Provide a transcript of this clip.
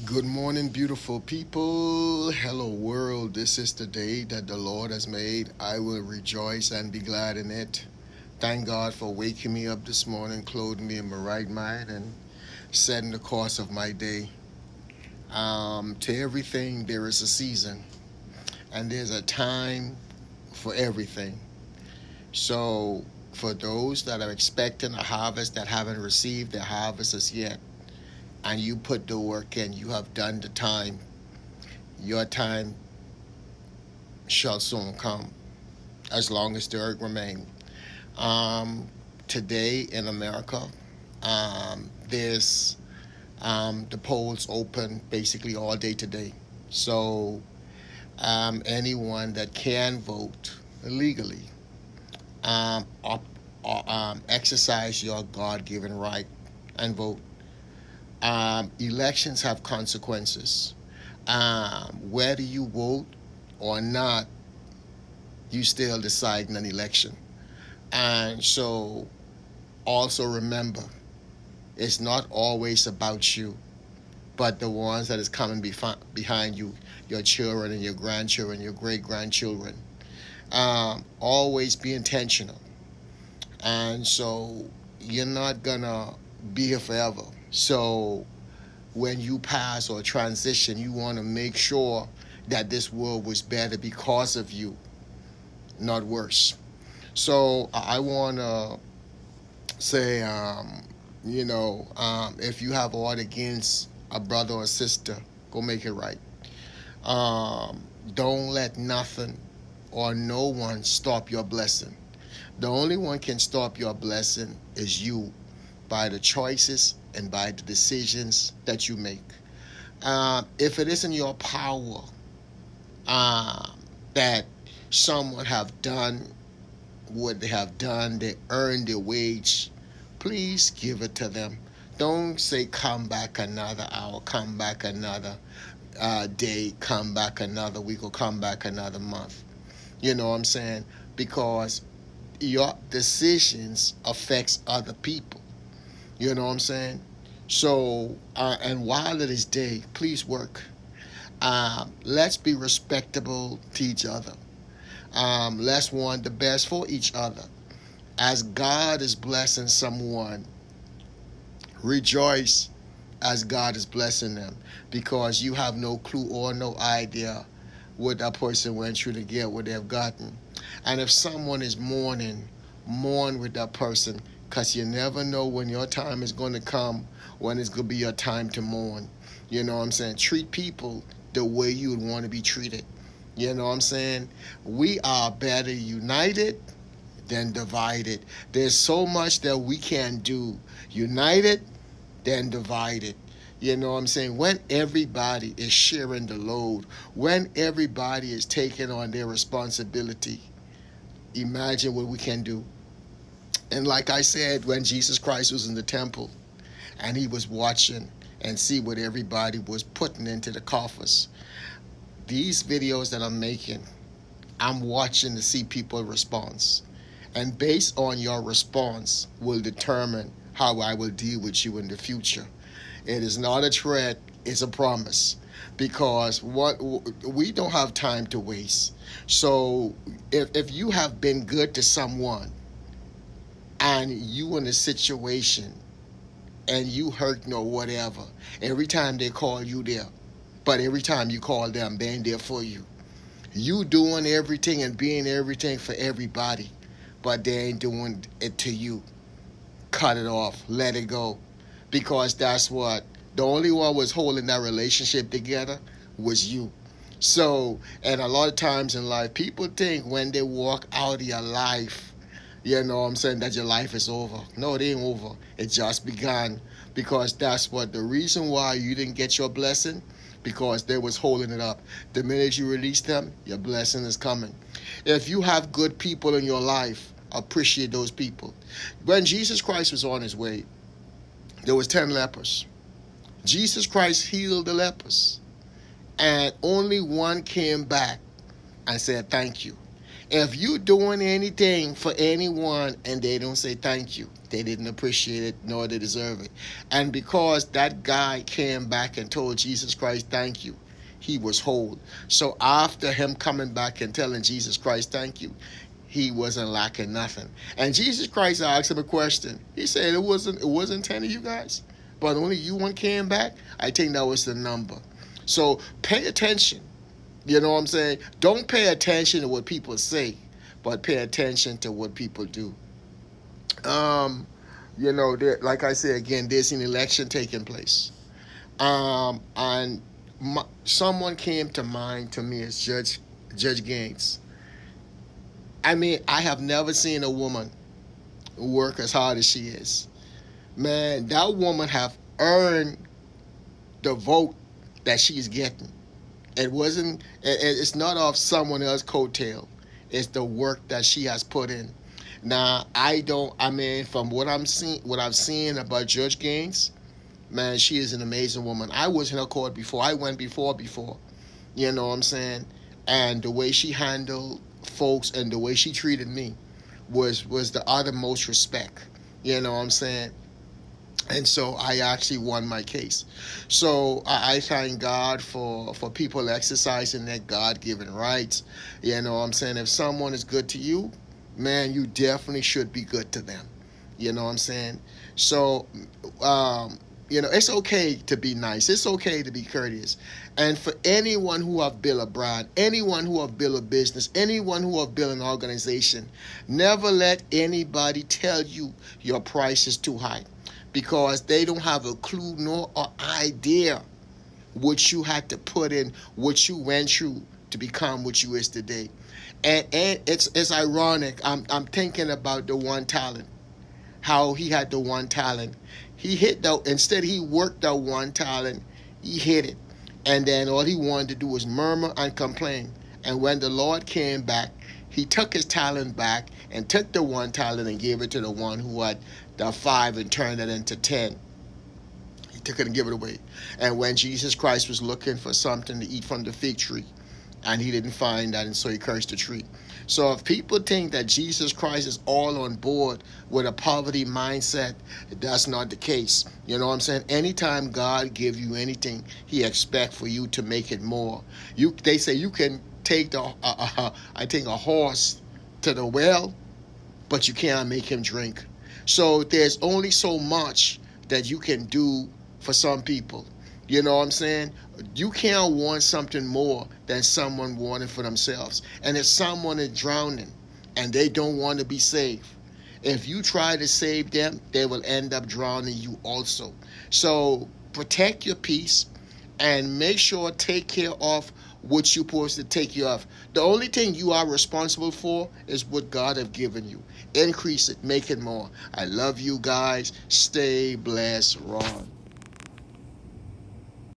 Good morning, beautiful people. Hello, world. This is the day that the Lord has made. I will rejoice and be glad in it. Thank God for waking me up this morning, clothing me in my right mind, and setting the course of my day. To everything, there is a season, and there's a time for everything. So, for those that are expecting a harvest that haven't received their harvest as yet, and you put the work in, you have done the time, your time shall soon come, as long as the earth remain. Um, Today in America, there's the polls open basically all day today. So anyone that can vote legally, exercise your God-given right and vote. Elections have consequences. Whether you vote or not, you still decide in an election. And so also remember, it's not always about you, but the ones that is coming behind you, your children and your grandchildren, your great grandchildren. Always be intentional. And so you're not gonna be here forever. So when you pass or transition, you want to make sure that this world was better because of you, not worse. So I want to say, if you have aught against a brother or sister, go make it right. Don't let nothing or no one stop your blessing. The only one can stop your blessing is you, by the choices and by the decisions that you make. If it isn't your power that someone have done what they have done, they earned their wage, please give it to them. Don't say come back another hour, come back another day, come back another week, or come back another month. You know what I'm saying? Because your decisions affects other people. You know what I'm saying? So, and while it is day, please work. Let's be respectable to each other. Let's want the best for each other. As God is blessing someone, rejoice as God is blessing them, because you have no clue or no idea what that person went through to get what they've gotten. And if someone is mourning, mourn with that person, because you never know when your time is going to come, when it's going to be your time to mourn. You know what I'm saying? Treat people the way you would want to be treated. You know what I'm saying? We are better united than divided. There's so much that we can do united than divided. You know what I'm saying? When everybody is sharing the load, when everybody is taking on their responsibility, imagine what we can do. And like I said, when Jesus Christ was in the temple and he was watching and see what everybody was putting into the coffers, these videos that I'm making, I'm watching to see people's response. And based on your response will determine how I will deal with you in the future. It is not a threat, it's a promise. Because what we don't have time to waste. So if you have been good to someone and you in a situation and you hurt or whatever, every time they call you there, but every time you call them, they ain't there for you. You doing everything and being everything for everybody, but they ain't doing it to you. Cut it off. Let it go. Because that's what the only one was holding that relationship together was you. So, and a lot of times in life, people think when they walk out of your life, you know what I'm saying, that your life is over. No, it ain't over. It just begun. Because that's what the reason why you didn't get your blessing, because they was holding it up. The minute you release them, your blessing is coming. If you have good people in your life, appreciate those people. When Jesus Christ was on his way, there was 10 lepers. Jesus Christ healed the lepers. And only one came back and said thank you. If you doing anything for anyone and they don't say thank you, they didn't appreciate it nor they deserve it. And because that guy came back and told Jesus Christ thank you, he was whole. So after him coming back and telling Jesus Christ thank you, he wasn't lacking nothing. And Jesus Christ asked him a question. He said it wasn't 10 of you guys, but only you one came back. I think that was the number. So pay attention. You know what I'm saying? Don't pay attention to what people say, but pay attention to what people do. Like I said again, there's an election taking place. And someone came to mind to me as Judge Gaines. I mean, I have never seen a woman work as hard as she is. Man, that woman have earned the vote that she's getting. It wasn't. It's not off someone else's coattail. It's the work that she has put in. Now, I don't. I mean, from what I've seen about Judge Gaines, man, she is an amazing woman. I was in her court before. I went before. You know what I'm saying? And the way she handled folks and the way she treated me was the uttermost respect. You know what I'm saying? And so I actually won my case. So I thank God for people exercising their God-given rights. You know what I'm saying? If someone is good to you, man, you definitely should be good to them. You know what I'm saying? So, it's okay to be nice. It's okay to be courteous. And for anyone who have built a brand, anyone who have built a business, anyone who have built an organization, never let anybody tell you your price is too high, because they don't have a clue nor an idea what you had to put in, what you went through to become what you is today. And it's ironic. I'm thinking about the one talent, how he had the one talent. Instead he worked that one talent, he hid it. And then all he wanted to do was murmur and complain. And when the Lord came back, he took his talent back and took the one talent and gave it to the one who had the 5 and turned it into 10. He took it and gave it away. And when Jesus Christ was looking for something to eat from the fig tree, and he didn't find that, and so he cursed the tree. So if people think that Jesus Christ is all on board with a poverty mindset, that's not the case. You know what I'm saying? Anytime God gives you anything, he expects for you to make it more. They say you can take a horse to the well, but you can't make him drink. So there's only so much that you can do for some people. You know what I'm saying? You can't want something more than someone wanting for themselves. And if someone is drowning and they don't want to be saved, if you try to save them, they will end up drowning you also. So protect your peace and make sure take care of what you're supposed to take care of. The only thing you are responsible for is what God have given you. Increase it, make it more. I love you guys. Stay blessed, Ron.